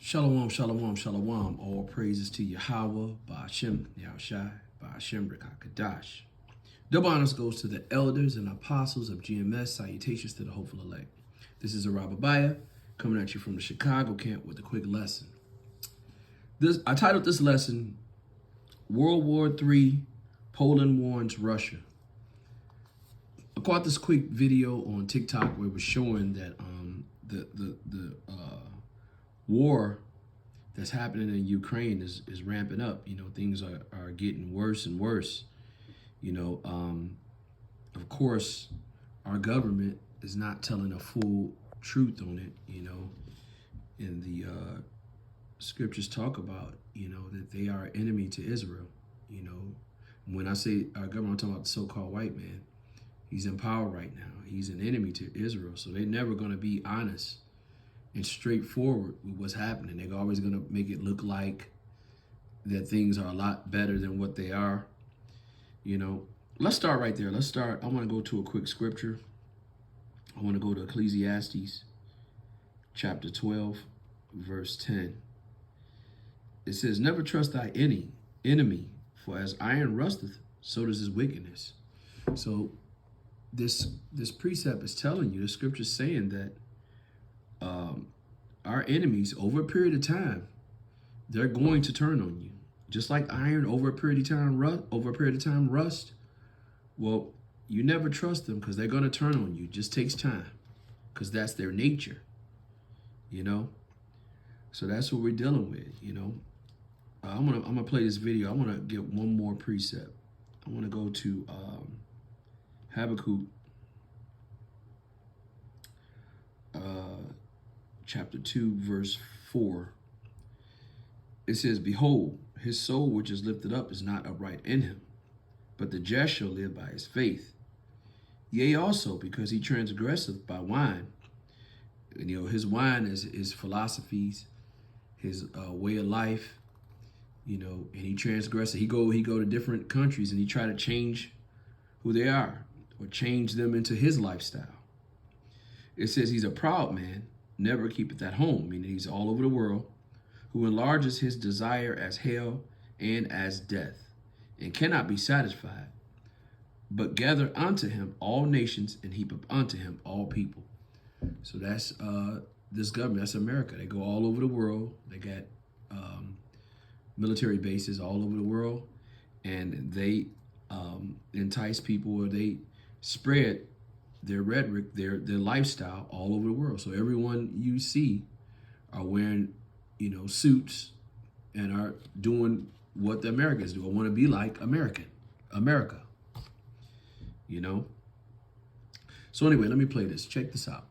Shalom, shalom, shalom. All praises to Yahweh, Ba'ashem, Yahushai, Ba'ashem, Kadash. Double honors goes to the elders and apostles of GMS. Salutations to the hopeful elect. This is Arabiah coming at you from the Chicago camp with a quick lesson. I titled this lesson, World War III, Poland Warns Russia. I caught this quick video on TikTok where it was showing that the war that's happening in Ukraine is ramping up. You know, things are getting worse and worse. You know, of course, our government is not telling a full truth on it. You know, and the scriptures talk about, you know, that they are enemy to Israel. You know, when I say our government, I'm talking about the so-called white man. He's in power right now. He's an enemy to Israel. So they're never going to be honest and straightforward with what's happening. They're always going to make it look like that things are a lot better than what they are. You know, let's start right there. Let's start. I want to go to a quick scripture. I want to go to Ecclesiastes chapter 12, verse 10. It says, never trust thy enemy, for as iron rusteth, so does his wickedness. So this precept is telling you, the scripture is saying that our enemies, over a period of time, they're going to turn on you. Just like iron over a period of time rust. Well, you never trust them because they're going to turn on you. It just takes time because that's their nature, you know. So that's what we're dealing with, you know. I'm gonna play this video. I want to get one more precept. I want to go to Habakkuk chapter 2, verse 4. It says, behold, his soul which is lifted up is not upright in him, but the just shall live by his faith. Yea, also, because he transgresseth by wine. And, you know, his wine is his philosophies, his way of life, you know, and he transgresseth. He go to different countries and he try to change who they are or change them into his lifestyle. It says he's a proud man, never keepeth at home, meaning he's all over the world, who enlarges his desire as hell and as death, and cannot be satisfied, but gather unto him all nations and heap up unto him all people. So that's this government, that's America. They go all over the world. They got military bases all over the world, and they entice people, or they spread their rhetoric, their lifestyle all over the world. So everyone you see are wearing, you know, suits and are doing what the Americans do. I want to be like America, you know? So anyway, let me play this. Check this out.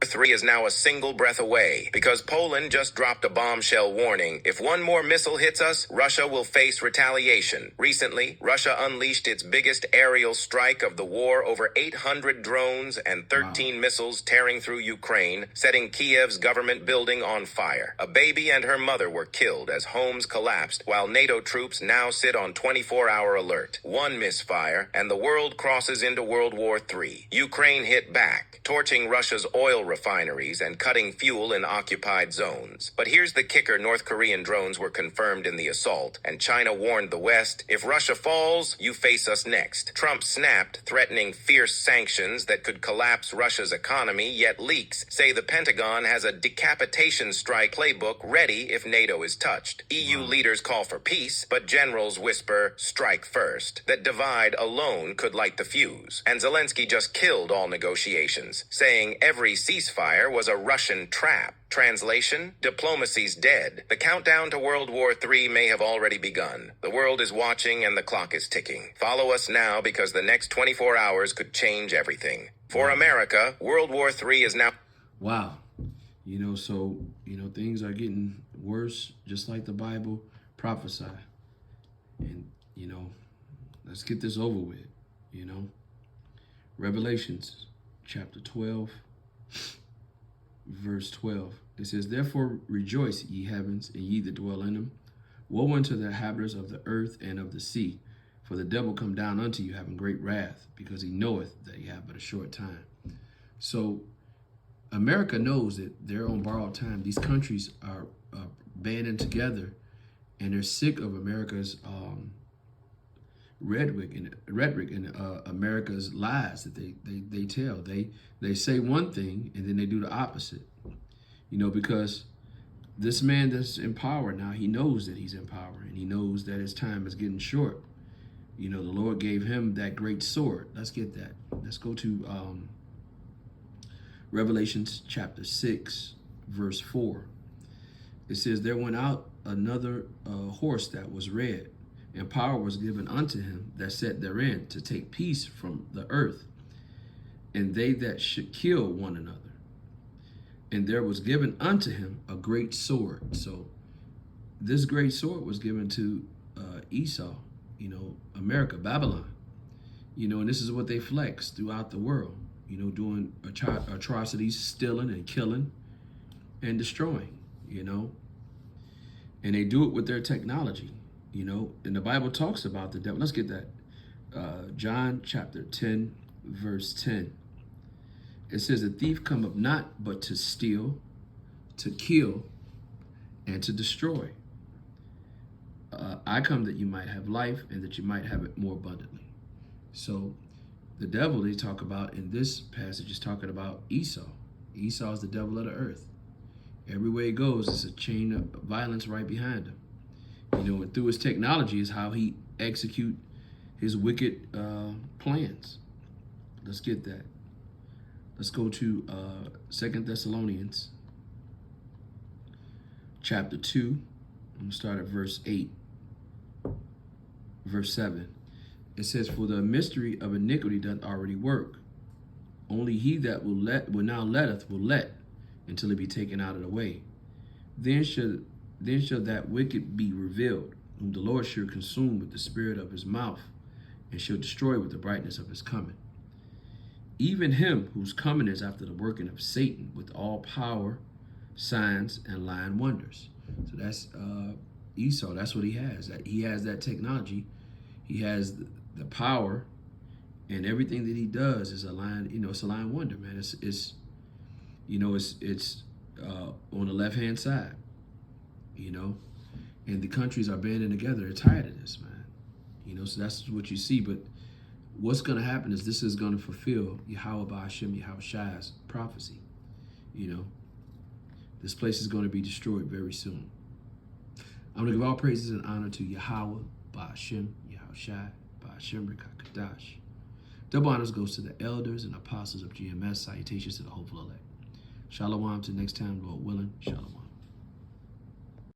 3 is now a single breath away because Poland just dropped a bombshell warning. If one more missile hits us, Russia will face retaliation. Recently, Russia unleashed its biggest aerial strike of the war, over 800 drones and 13 missiles tearing through Ukraine, setting Kiev's government building on fire. A baby and her mother were killed as homes collapsed, while NATO troops now sit on 24-hour alert. One misfire, and the world crosses into World War III. Ukraine hit back, torching Russia's oil refineries and cutting fuel in occupied zones. But here's the kicker: North Korean drones were confirmed in the assault, and China warned the West, if Russia falls, you face us next. Trump snapped, threatening fierce sanctions that could collapse Russia's economy, yet leaks say the Pentagon has a decapitation strike playbook ready if NATO is touched. EU leaders call for peace, but generals whisper, strike first. That divide alone could light the fuse. And Zelensky just killed all negotiations, saying every ceasefire was a Russian trap. Translation: diplomacy's dead. The countdown to World War III may have already begun. The world is watching and the clock is ticking. Follow us now because the next 24 hours could change everything. For America, World War III is now... Wow. You know, so, you know, things are getting worse, just like the Bible prophesy. And, you know, let's get this over with, you know. Revelations chapter 12. Verse 12, it says, therefore rejoice, ye heavens, and ye that dwell in them. Woe unto the inhabitants of the earth and of the sea, for the devil come down unto you having great wrath, because he knoweth that he have but a short time. So America knows that they're on borrowed time. These countries are banding together, and they're sick of America's rhetoric and America's lies that they tell. They say one thing and then they do the opposite. You know, because this man that's in power now, he knows that he's in power, and he knows that his time is getting short. You know, the Lord gave him that great sword. Let's get that. Let's go to Revelations chapter 6, verse 4. It says, there went out another horse that was red, and power was given unto him that sat therein to take peace from the earth, and they that should kill one another. And there was given unto him a great sword. So this great sword was given to Esau, you know, America, Babylon. You know, and this is what they flex throughout the world, you know, doing atrocities, stealing and killing and destroying, you know. And they do it with their technology, you know. And the Bible talks about the devil. Let's get that. John chapter 10, verse 10. It says, the thief cometh not but to steal, to kill, and to destroy. I come that you might have life and that you might have it more abundantly. So the devil they talk about in this passage is talking about Esau. Esau is the devil of the earth. Everywhere he goes, it's a chain of violence right behind him. You know, and through his technology is how he execute his wicked plans. Let's get that. Let's go to 2 Thessalonians chapter 2. I'm going to start at verse 8. Verse 7. It says, for the mystery of iniquity doth already work. Only he that will now letteth will let until it be taken out of the way. Then shall that wicked be revealed, whom the Lord shall consume with the spirit of his mouth, and shall destroy with the brightness of his coming. Even him whose coming is after the working of Satan with all power, signs, and lying wonders. So that's Esau. That's what he has. He has that technology. He has the power, and everything that he does is a lying. You know, it's a lying wonder, man. It's you know, it's on the left-hand side. You know, and the countries are banding together. They're tired of this, man. You know, so that's what you see, but what's going to happen is this is going to fulfill Yahweh Ba'ashem Yahushai's prophecy. You know, this place is going to be destroyed very soon. I'm going to give all praises and honor to Yahweh Ba'ashem Yahushai Ba'ashem Kadash. Double honors goes to the elders and apostles of GMS. Salutations to the hopeful elect. Shalom till next time, Lord willing. Shalom.